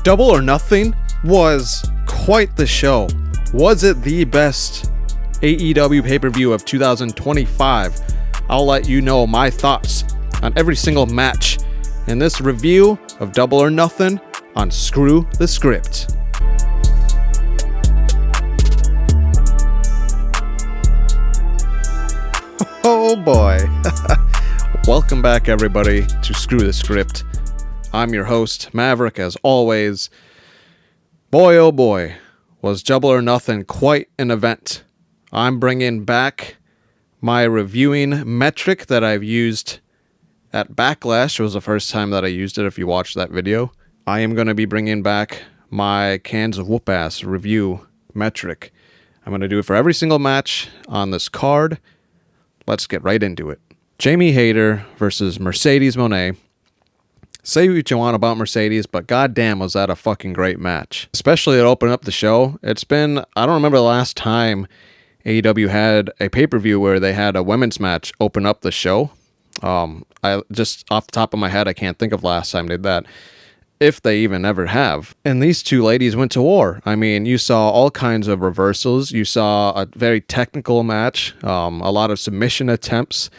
Double or Nothing was quite the show. Was it the best AEW pay-per-view of 2025? I'll let you know my thoughts on every single match in this review of Double or Nothing on Screw the Script. Oh boy. Welcome back, everybody, to Screw the Script. I'm your host, Maverick, as always. Boy, oh boy, was Double or Nothing quite an event. I'm bringing back my reviewing metric that I've used at Backlash. It was the first time that I used it, if you watched that video. I am going to be bringing back my cans of whoop-ass review metric. I'm going to do it for every single match on this card. Let's get right into it. Jamie Hayter versus Mercedes Moné. Say what you want about Mercedes, but goddamn was that a fucking great match. Especially to open up the show. It's been, I don't remember the last time AEW had a pay-per-view where they had a women's match open up the show. I just off the top of my head, I can't think of last time they did that. If they even ever have. And these two ladies went to war. I mean, you saw all kinds of reversals. You saw a very technical match, a lot of submission attempts.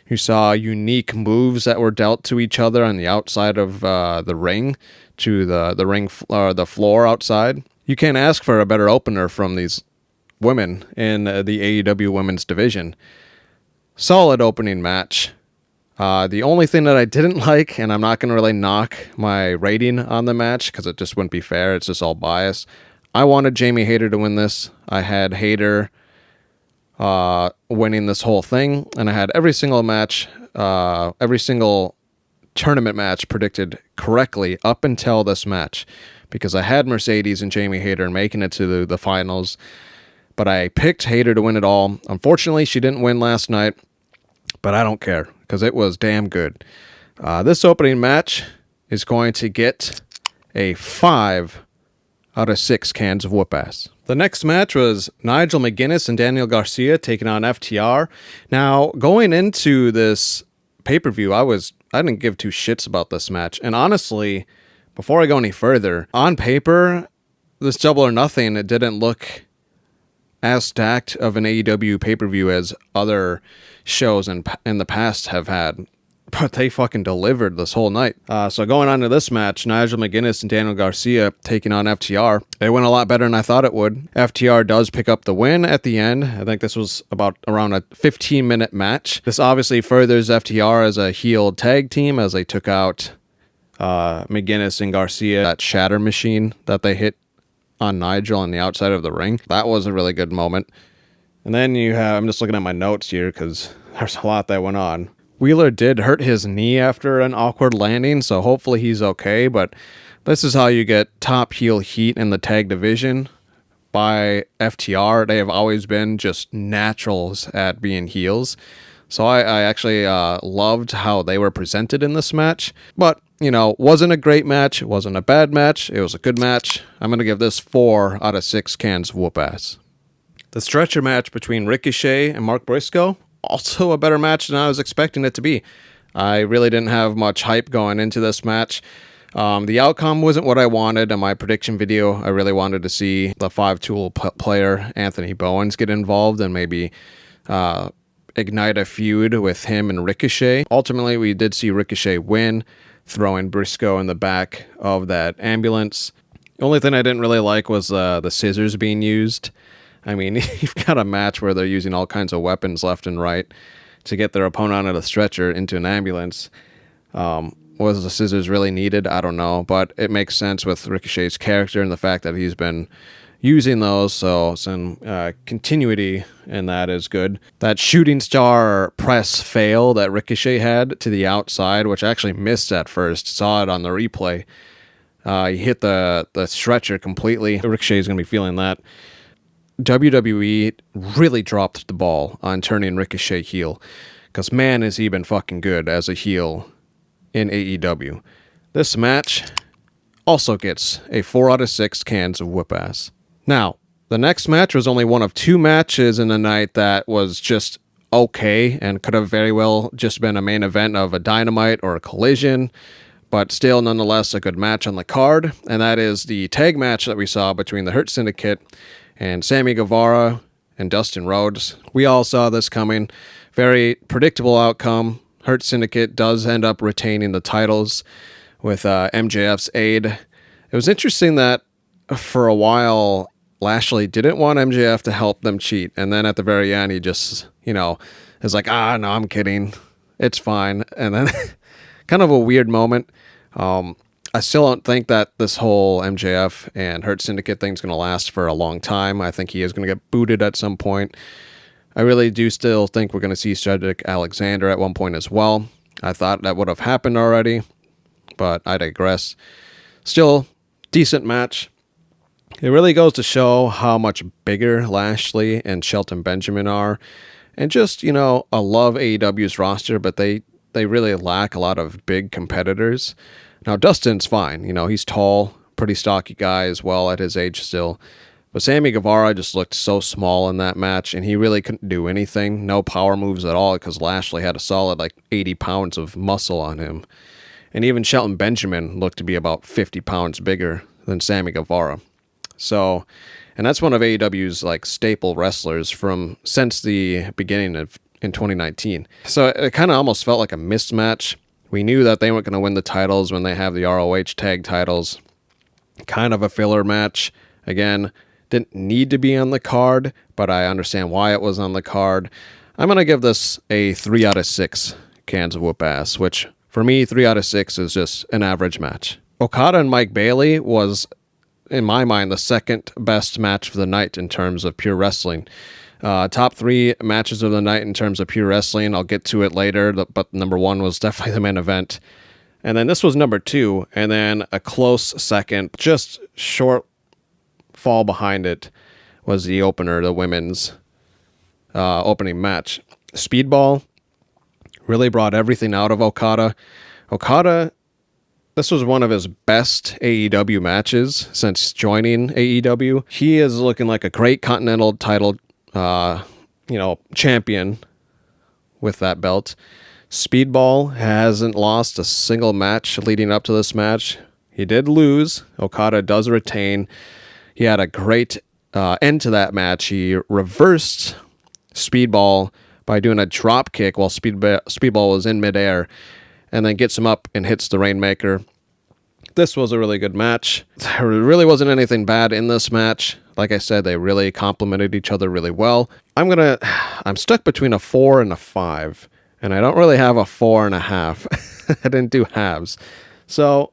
You saw unique moves that were dealt to each other on the outside of the ring, to the floor outside. You can't ask for a better opener from these women in the AEW women's division. Solid opening match. The only thing that I didn't like, and I'm not going to really knock my rating on the match because it just wouldn't be fair. It's just all bias. I wanted Jamie Hayter to win this. I had Hayter winning this whole thing, and I had every single match, every single tournament match predicted correctly up until this match, because I had Mercedes and Jamie Hayter making it to the finals, but I picked Hayter to win it all. Unfortunately, she didn't win last night, but I don't care because it was damn good. This opening match is going to get a 5 out of 6 cans of whoop-ass. The next match was Nigel McGuinness and Daniel Garcia taking on FTR. Now, going into this pay-per-view, I didn't give two shits about this match. And honestly, before I go any further, on paper, this Double or Nothing, it didn't look as stacked of an AEW pay-per-view as other shows in the past have had. But they fucking delivered this whole night. So going on to this match, Nigel McGuinness and Daniel Garcia taking on FTR. They went a lot better than I thought it would. FTR does pick up the win at the end. I think this was around a 15-minute match. This obviously furthers FTR as a heel tag team as they took out McGuinness and Garcia, that shatter machine that they hit on Nigel on the outside of the ring. That was a really good moment. And then I'm just looking at my notes here because there's a lot that went on. Wheeler did hurt his knee after an awkward landing, so hopefully he's okay, but this is how you get top heel heat in the tag division by FTR. They have always been just naturals at being heels. So I actually loved how they were presented in this match, but, wasn't a great match. It wasn't a bad match. It was a good match. I'm going to give this 4 out of 6 cans of whoop-ass. The stretcher match between Ricochet and Mark Briscoe, also a better match than I was expecting it to be. I really didn't have much hype going into this match. The outcome wasn't what I wanted. In my prediction video, I really wanted to see the 5-tool player Anthony Bowens get involved and maybe ignite a feud with him and Ricochet. Ultimately, we did see Ricochet win, throwing Briscoe in the back of that ambulance. The only thing I didn't really like was the scissors being used. I mean, you've got a match where they're using all kinds of weapons left and right to get their opponent out of the stretcher into an ambulance. Was the scissors really needed? I don't know, but it makes sense with Ricochet's character and the fact that he's been using those, so some continuity in that is good. That shooting star press fail that Ricochet had to the outside, which I actually missed at first, saw it on the replay. He hit the stretcher completely. Ricochet's going to be feeling that. WWE really dropped the ball on turning Ricochet heel, because man, has he been fucking good as a heel in AEW. This match also gets a 4 out of 6 cans of whoop-ass. Now, the next match was only one of 2 matches in the night that was just okay and could have very well just been a main event of a Dynamite or a Collision, but still nonetheless a good match on the card, and that is the tag match that we saw between the Hurt Syndicate and Sammy Guevara and Dustin Rhodes. We all saw this coming. Very predictable outcome. Hurt Syndicate does end up retaining the titles with MJF's aid. It was interesting that for a while Lashley didn't want MJF to help them cheat, and then at the very end he just, is like, no, I'm kidding. It's fine. And then kind of a weird moment. I still don't think that this whole MJF and Hurt Syndicate thing's going to last for a long time. I think he is going to get booted at some point. I really do still think we're going to see Cedric Alexander at one point as well. I thought that would have happened already, but I digress. Still, decent match. It really goes to show how much bigger Lashley and Shelton Benjamin are. And just, I love AEW's roster, but they really lack a lot of big competitors. Now, Dustin's fine. He's tall, pretty stocky guy as well at his age still. But Sammy Guevara just looked so small in that match, and he really couldn't do anything. No power moves at all because Lashley had a solid 80 pounds of muscle on him. And even Shelton Benjamin looked to be about 50 pounds bigger than Sammy Guevara. So, and that's one of AEW's staple wrestlers since the beginning of in 2019. So it kind of almost felt like a mismatch. We knew that they weren't going to win the titles when they have the ROH tag titles. Kind of a filler match. Again, didn't need to be on the card, but I understand why it was on the card. I'm going to give this a 3 out of 6 cans of whoop ass, which for me, 3 out of 6 is just an average match. Okada and Mike Bailey was, in my mind, the second best match for the night in terms of pure wrestling. Top 3 matches of the night in terms of pure wrestling. I'll get to it later, but number 1 was definitely the main event. And then this was number 2, and then a close second, just short fall behind it, was the opener, the women's opening match. Speedball really brought everything out of Okada. Okada, this was one of his best AEW matches since joining AEW. He is looking like a great Continental title champion with that belt. Speedball hasn't lost a single match leading up to this match. He did lose. Okada does retain. He had a great end to that match. He reversed Speedball by doing a drop kick while Speedball was in midair, and then gets him up and hits the Rainmaker. This was a really good match. There really wasn't anything bad in this match. Like I said, they really complemented each other really well. I'm stuck between a 4 and a 5, and I don't really have a 4.5. I didn't do halves. So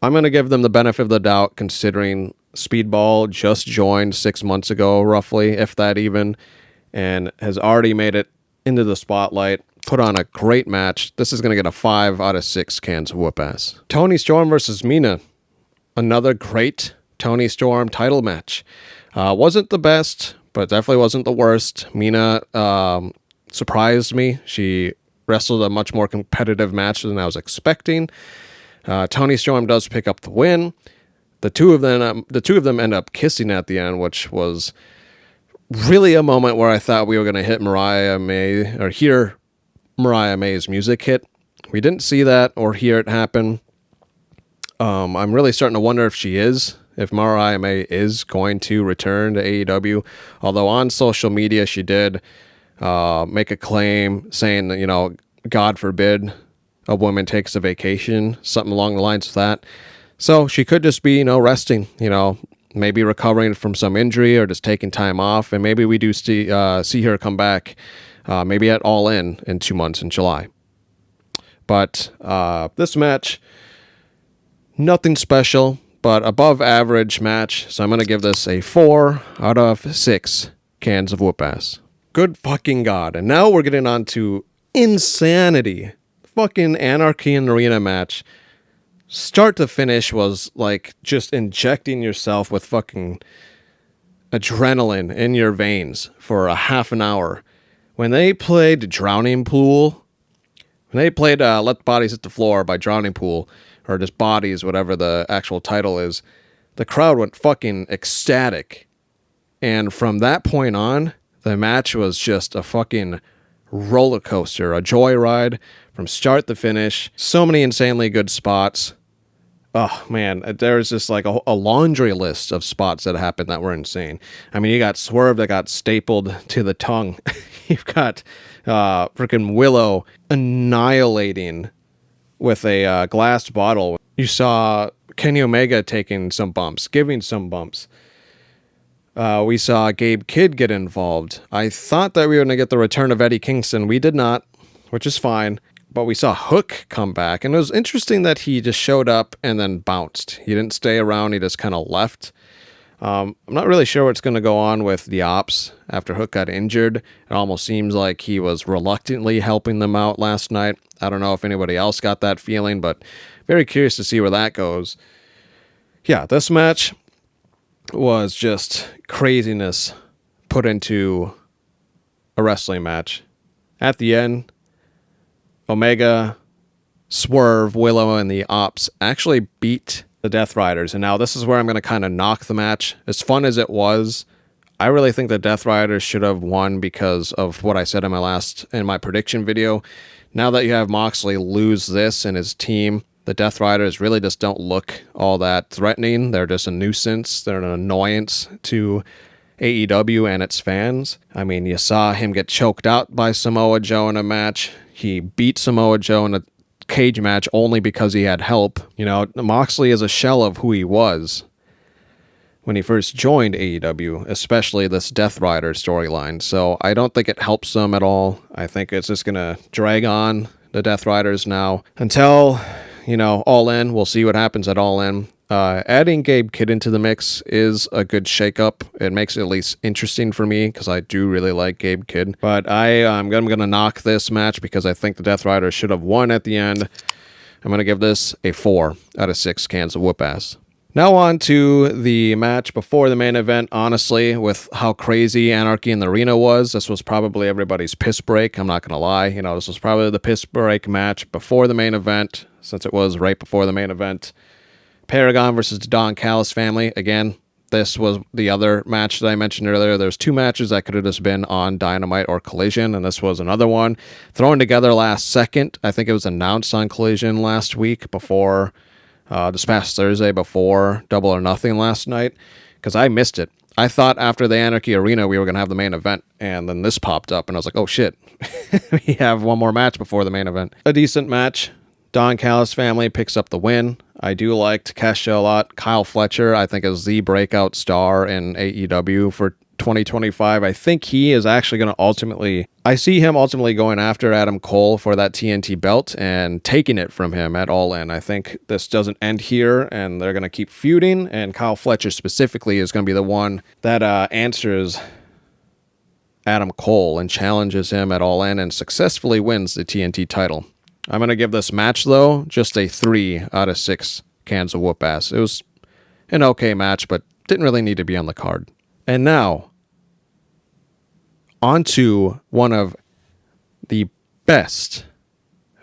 I'm going to give them the benefit of the doubt, considering Speedball just joined 6 months ago, roughly, if that even, and has already made it into the spotlight. Put on a great match. This is going to get a 5 out of 6 cans of whoop ass. Toni Storm versus Mina. Another great Toni Storm title match. Wasn't the best, but definitely wasn't the worst. Mina surprised me. She wrestled a much more competitive match than I was expecting. Toni Storm does pick up the win. The two of them end up kissing at the end, which was really a moment where I thought we were going to hit Mariah May, or hear Mariah May's music hit. We didn't see that or hear it happen. I'm really starting to wonder if Mariah May is going to return to AEW. Although on social media she did make a claim saying that, God forbid a woman takes a vacation, something along the lines of that. So she could just be, resting, maybe recovering from some injury or just taking time off. And maybe we do see her come back maybe at All In 2 months in July. But this match, nothing special, but above average match. So I'm going to give this a 4 out of 6 cans of whoop ass. Good fucking God. And now we're getting on to insanity. Fucking Anarchy in the Arena match. Start to finish was like just injecting yourself with fucking adrenaline in your veins for a half an hour. When they played Drowning Pool, when they played Let the Bodies Hit the Floor by Drowning Pool, or just Bodies, whatever the actual title is, the crowd went fucking ecstatic. And from that point on, the match was just a fucking roller coaster, a joyride. from start to finish. So many insanely good spots. Oh, man, there's just like a laundry list of spots that happened that were insane. I mean, you got Swerve that got stapled to the tongue. You've got freaking Willow annihilating with a glass bottle. You saw Kenny Omega taking some bumps, giving some bumps. We saw Gabe Kidd get involved. I thought that we were going to get the return of Eddie Kingston. We did not, which is fine. But we saw Hook come back, and it was interesting that he just showed up and then bounced. He didn't stay around. He just kind of left. I'm not really sure what's going to go on with the Ops after Hook got injured. It almost seems like he was reluctantly helping them out last night. I don't know if anybody else got that feeling, but very curious to see where that goes. Yeah, this match was just craziness put into a wrestling match. At the end, Omega, Swerve, Willow, and the Ops actually beat the Death Riders. And now this is where I'm going to kind of knock the match. As fun as it was, I really think the Death Riders should have won because of what I said in my prediction video. Now that you have Moxley lose this and his team, the Death Riders really just don't look all that threatening. They're just a nuisance. They're an annoyance to AEW and its fans. I mean, you saw him get choked out by Samoa Joe in a match. He beat Samoa Joe in a cage match only because he had help. You know, Moxley is a shell of who he was when he first joined AEW, especially this Death Rider storyline. So I don't think it helps them at all. I think it's just going to drag on the Death Riders now until, All In. We'll see what happens at All In. Adding Gabe Kidd into the mix is a good shakeup. It makes it at least interesting for me because I do really like Gabe Kidd. But I'm going to knock this match because I think the Death Riders should have won at the end. I'm going to give this a 4 out of 6 cans of whoop ass. Now on to the match before the main event. Honestly, with how crazy Anarchy in the Arena was, this was probably everybody's piss break. I'm not going to lie. This was probably the piss break match before the main event, since it was right before the main event. Paragon versus the Don Callis family. Again, this was the other match that I mentioned earlier. There's 2 matches that could have just been on Dynamite or Collision, and this was another one thrown together last second. I think it was announced on Collision last week before, this past Thursday before Double or Nothing last night, because I missed it. I thought after the Anarchy Arena we were going to have the main event, and then this popped up, and I was like, oh shit, we have one more match before the main event. A decent match. Don Callis family picks up the win. I do like Takeshita a lot. Kyle Fletcher, I think, is the breakout star in AEW for 2025. I think he is actually going to I see him ultimately going after Adam Cole for that TNT belt and taking it from him at All In. I think this doesn't end here, and they're going to keep feuding, and Kyle Fletcher specifically is going to be the one that answers Adam Cole and challenges him at All In and successfully wins the TNT title. I'm going to give this match, though, just a 3 out of 6 cans of whoop ass. It was an okay match, but didn't really need to be on the card. And now, on to one of the best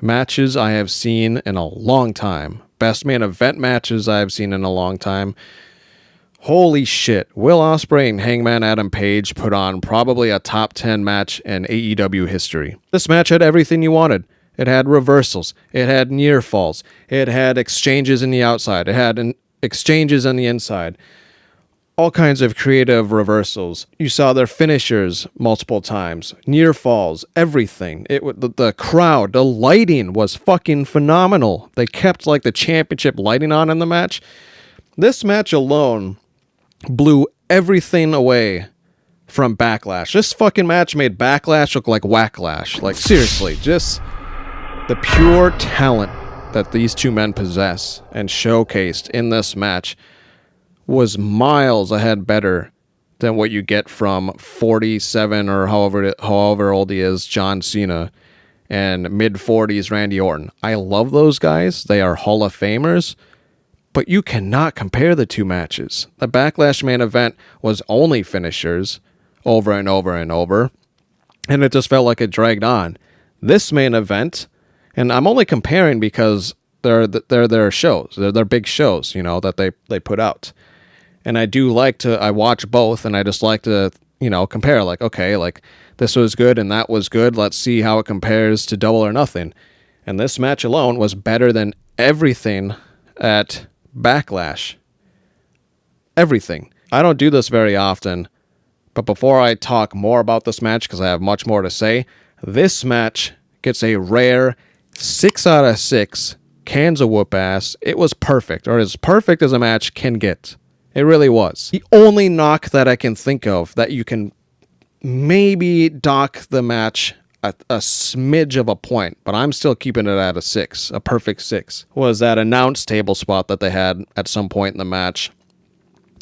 matches I have seen in a long time. Best main event matches I have seen in a long time. Holy shit. Will Ospreay and Hangman Adam Page put on probably a top 10 match in AEW history. This match had everything you wanted. It had reversals. It had near falls. It had exchanges in the outside. It had exchanges on the inside. All kinds of creative reversals. You saw their finishers multiple times. Near falls. Everything. The crowd. The lighting was fucking phenomenal. They kept the championship lighting on in the match. This match alone blew everything away from Backlash. This fucking match made Backlash look like Wacklash. Seriously, just the pure talent that these two men possess and showcased in this match was miles ahead better than what you get from 47 or however old he is, John Cena, and mid-40s Randy Orton. I love those guys. They are Hall of Famers, but you cannot compare the two matches. The Backlash main event was only finishers over and over and over, and it just felt like it dragged on. This main event, and I'm only comparing because they're their shows. They're their big shows, that they put out. And I watch both, and I just like to, compare. Okay, this was good and that was good. Let's see how it compares to Double or Nothing. And this match alone was better than everything at Backlash. Everything. I don't do this very often, but before I talk more about this match, because I have much more to say, this match gets a rare 6 out of 6 cans of whoop ass. It was perfect, or as perfect as a match can get. It really was. The only knock that I can think of that you can maybe dock the match at a smidge of a point, but I'm still keeping it at a 6, a perfect 6, was that announce table spot that they had at some point in the match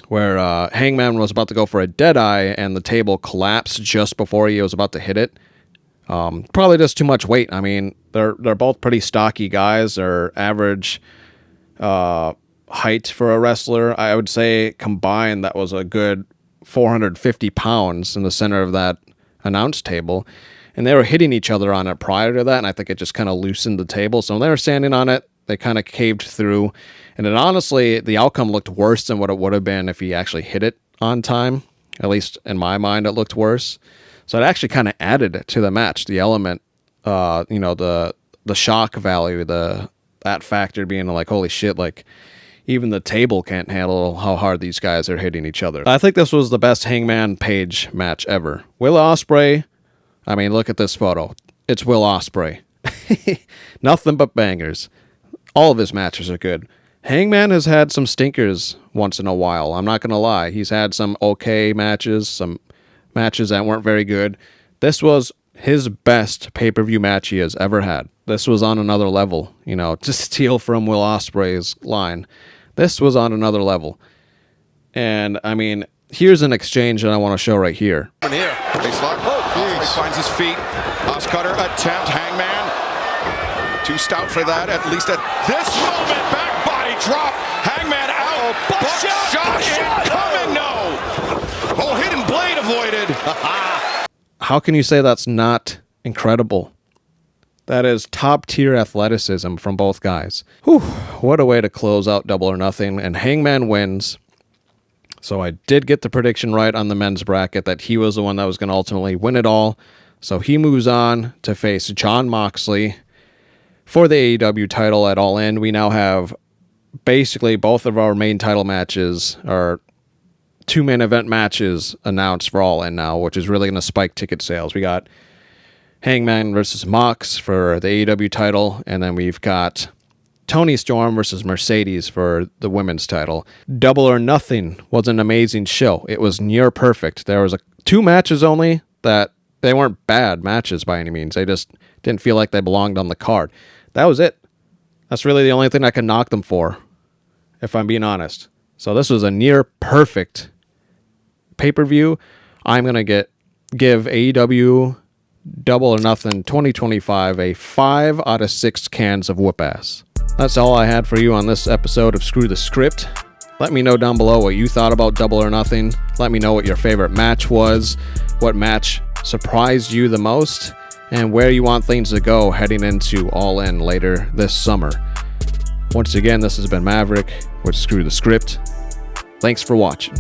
where Hangman was about to go for a deadeye and the table collapsed just before he was about to hit it. Probably just too much weight. I mean, they're both pretty stocky guys. They're average height for a wrestler. I would say combined that was a good 450 pounds in the center of that announce table. And they were hitting each other on it prior to that, and I think it just kind of loosened the table. So when they were standing on it, they kind of caved through. And then honestly, the outcome looked worse than what it would have been if he actually hit it on time. At least in my mind, it looked worse. So it actually kind of added to the match, the element, the shock value, that factor being like, holy shit, like even the table can't handle how hard these guys are hitting each other. I think this was the best Hangman Page match ever. Will Ospreay, I mean, look at this photo. It's Will Ospreay. Nothing but bangers. All of his matches are good. Hangman has had some stinkers once in a while. I'm not going to lie. He's had some okay matches, some matches that weren't very good. This was his best pay-per-view match he has ever had. This was on another level. You know, to steal from Will Ospreay's line. This was on another level. And, I mean, here's an exchange that I want to show right here. Here, Ospreay finds his feet. Oscutter attempt, Hangman. Too stout for that, at least at this moment. Back body drop. Hangman out. Buckshot incoming. No. Oh, hidden blade avoided. How can you say that's not incredible? That is top tier athleticism from both guys. Whew, what a way to close out Double or Nothing. And Hangman wins. So I did get the prediction right on the men's bracket that he was the one that was going to ultimately win it all. So he moves on to face Jon Moxley for the AEW title at All In. We now have basically both of our main title matches, our 2 main event matches announced for All In now, which is really going to spike ticket sales. We got Hangman versus Mox for the AEW title, and then we've got Toni Storm versus Mercedes for the women's title. Double or Nothing was an amazing show. It was near perfect. There was 2 matches only that they weren't bad matches by any means. They just didn't feel like they belonged on the card. That was it. That's really the only thing I can knock them for, if I'm being honest. So this was a near perfect pay-per-view. I'm going to give AEW Double or Nothing 2025 a 5 out of 6 cans of whoop ass. That's all I had for you on this episode of Screw the Script. Let me know down below what you thought about Double or Nothing. Let me know what your favorite match was, what match surprised you the most, and where you want things to go heading into All In later this summer. Once again, this has been Maverick with Screw the Script. Thanks for watching.